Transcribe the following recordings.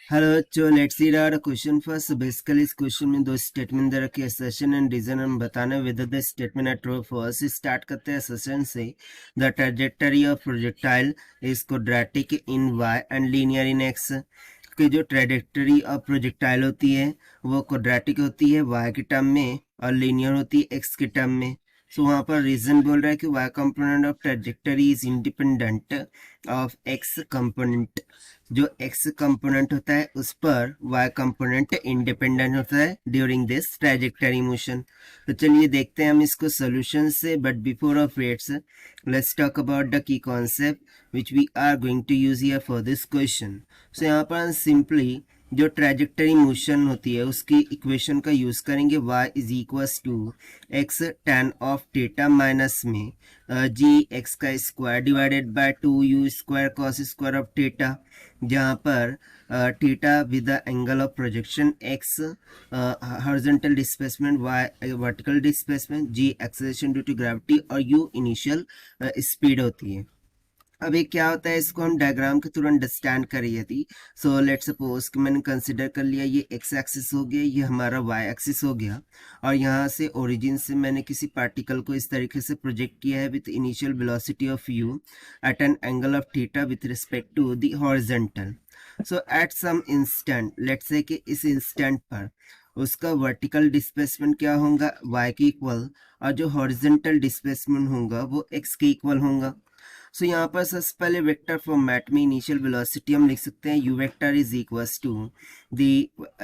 Hello बच्चों, let's see our question first. Basically इस question में दो स्टेटमेंट दे रखे, असर्शन एंड रीजन। हम बताना whether the statement are true. First start करते हैं असर्शन से। The trajectory of projectile is quadratic in Y and linear in X. कि जो ट्रैजेक्टरी ऑफ प्रोजेक्टाइल होती है वो क्वाड्रेटिक होती है वाई के टर्म में और लीनियर होती है एक्स के टर्म में। सो वहां पर रीजन बोल रहा है कि Y component of trajectory is independent of X component. जो x कंपोनेंट होता है उस पर y कंपोनेंट इंडिपेंडेंट होता है ड्यूरिंग दिस ट्रैजेक्टरी मोशन। तो चलिए देखते हैं हम इसको सोल्यूशन से। But before of rates let's talk about the key concept which we are going to use here for this question. So यहाँ पर हम सिंपली जो ट्रैजेक्टरी मोशन होती है उसकी इक्वेशन का यूज करेंगे। y is equals to x tan of theta minus में जी एक्स का square divided by 2u square cos square of theta, जहाँ पर theta with the angle of projection x, horizontal displacement y vertical displacement, g acceleration due to gravity और u initial speed होती है। अभी क्या होता है, इसको हम डायग्राम के थ्रू अंडरस्टैंड करिए थी। सो लेट सपोज कि मैंने कंसिडर कर लिया ये एक्स एक्सिस हो गया, ये हमारा वाई एक्सिस हो गया, और यहाँ से ओरिजिन से मैंने किसी पार्टिकल को इस तरीके से प्रोजेक्ट किया है with initial velocity of u at an angle of theta with respect to the horizontal. So at some instant, let's say कि इस इंस्टेंट पर उसका वर्टिकल डिस्प्लेसमेंट क्या होगा, y के इक्वल, और जो हॉरिजॉन्टल डिस्प्लेसमेंट होगा वो x के इक्वल होगा। सो यहाँ पर सबसे पहले वेक्टर फॉर्मेट में इनिशियल वेलोसिटी हम लिख सकते हैं, u vector is equals to the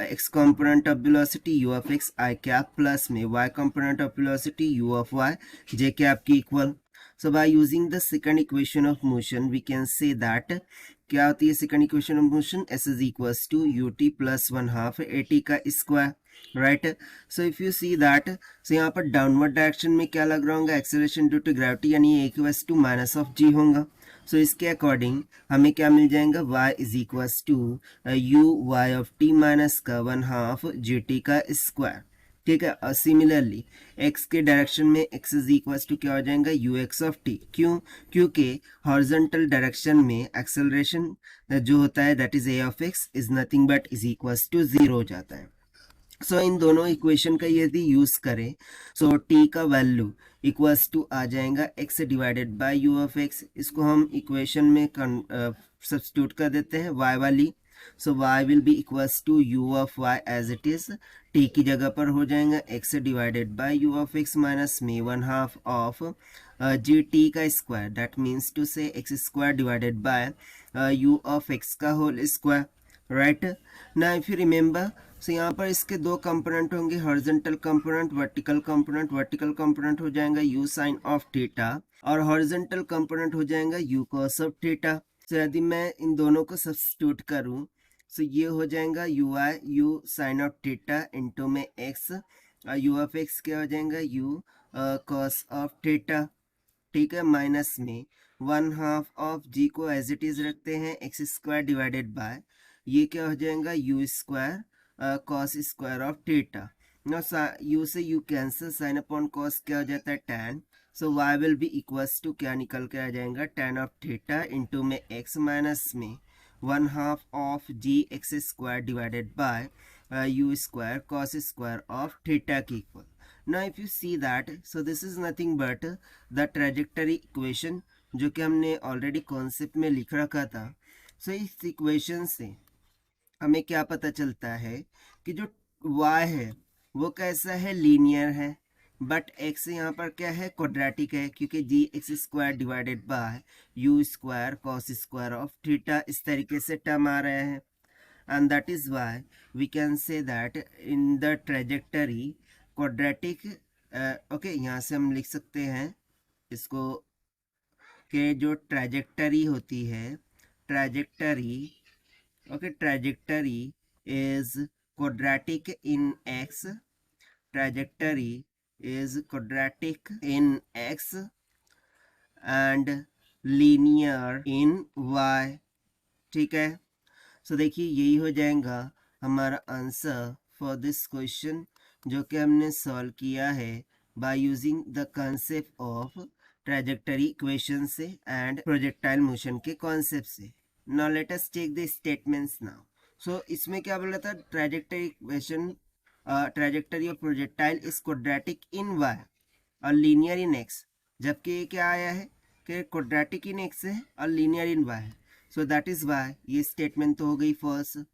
x component of velocity u of x i cap plus में y component of velocity u of y j cap की equal. So by using the second equation of motion we can say that क्या होती है second equation of motion, s is equals to u t plus 1/2 a T का square, right. So if you see that, so यहाँ पर downward direction में क्या लग रहा होगा, एक्सेलरेशन ड्यू टू ग्रेविटी, यानी a equals to minus of g होगा। सो इसके अकॉर्डिंग हमें क्या मिल जाएगा, y is equals to u y of t minus का 1/2 जी टी का स्क्वायर, ठीक है। और सिमिलरली x के डायरेक्शन में x इज इक्वल्स टू क्या हो जाएगा, यू एक्स ऑफ टी। क्यों? क्योंकि हॉरिजॉन्टल डायरेक्शन में एक्सेलरेशन जो होता है that is a of x is nothing but is equals to 0 हो जाता है। सो इन दोनों इक्वेशन का यदि यूज करें, सो t का वैल्यू इक्वल्स टू आ जाएगा x divided by u of x। इसको हम इक्वेशन में सब्स्टिट्यूट कर देते हैं y वाली। So y will be equals to u of y as it is, t की जगह पर हो जाएगा x divided by u of x minus में 1/2 ऑफ जी टी का square, that means to say x square divided by u of x का whole square, right. ना if you remember, so यहाँ पर इसके दो कंपोनेंट होंगे, horizontal component, vertical component. Vertical component हो जाएगा u साइन ऑफ थीटा और हॉरिजॉन्टल कंपोनेंट हो जाएगा u कॉस ऑफ थीटा। तो यदि मैं इन दोनों को सब्स्टिट्यूट करूं, सो ये हो जाएगा u i u sine of theta into में x, और u ऑफ x क्या हो जाएगा, u कॉस ऑफ थीटा, ठीक है, माइनस में 1/2 ऑफ g को एज इट इज रखते हैं एक्स स्क्वायर डिवाइडेड बाय ये क्या हो जाएगा, u square cos square of theta. ना यू से u cancel, sine upon cos क्या हो जाता है, tan। So y will be equals to क्या निकल के आ जाएगा, tan ऑफ थीटा इंटू में x माइनस में 1/2 of g x square divided by u square cos square of theta की equal. Now if you see that, so this is nothing but the trajectory equation जो कि हमने already concept में लिख रखा था। सो इस इक्वेशन से हमें क्या पता चलता है कि जो y है वो कैसा है, लीनियर है, बट x यहाँ पर क्या है, क्वाड्रेटिक है, क्योंकि g x square divided by u square cos square of theta इस तरीके से टर्म आ रहे हैं। and that is why we can say that in the trajectory quadratic, okay यहाँ से हम लिख सकते हैं इसको कि जो ट्रैजेक्टरी होती है, trajectory, okay, trajectory is quadratic in x, trajectory is quadratic in x and linear in y, ठीक है। सो देखिए यही हो जाएगा हमारा आंसर फॉर दिस क्वेश्चन जो कि हमने सॉल्व किया है by using the concept of trajectory equation से एंड प्रोजेक्टाइल मोशन के कॉन्सेप्ट से। Now let us take the statements now. So इसमें क्या बोला था, trajectory equation, trajectory of projectile is quadratic in y और लीनियर इन एक्स, जबकि ये क्या आया है कि क्वाड्रेटिक इन एक्स है और linear in y. So that is y, ये स्टेटमेंट तो हो गई first.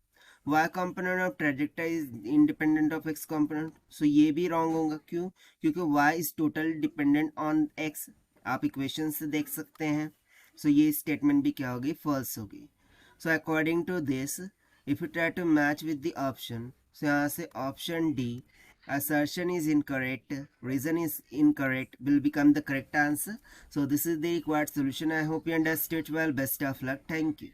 y component of trajectory is independent of x component, so ये भी रॉन्ग होगा। क्यों? क्योंकि y is total dependent on x, आप इक्वेशन से देख सकते हैं। सो ये स्टेटमेंट भी क्या होगी, फॉल्स होगी। So according to this if you try to match with the option, so यहाँ से option D assertion is incorrect, reason is incorrect will become the correct answer. So this is the required solution. I hope you understood well. Best of luck. Thank you.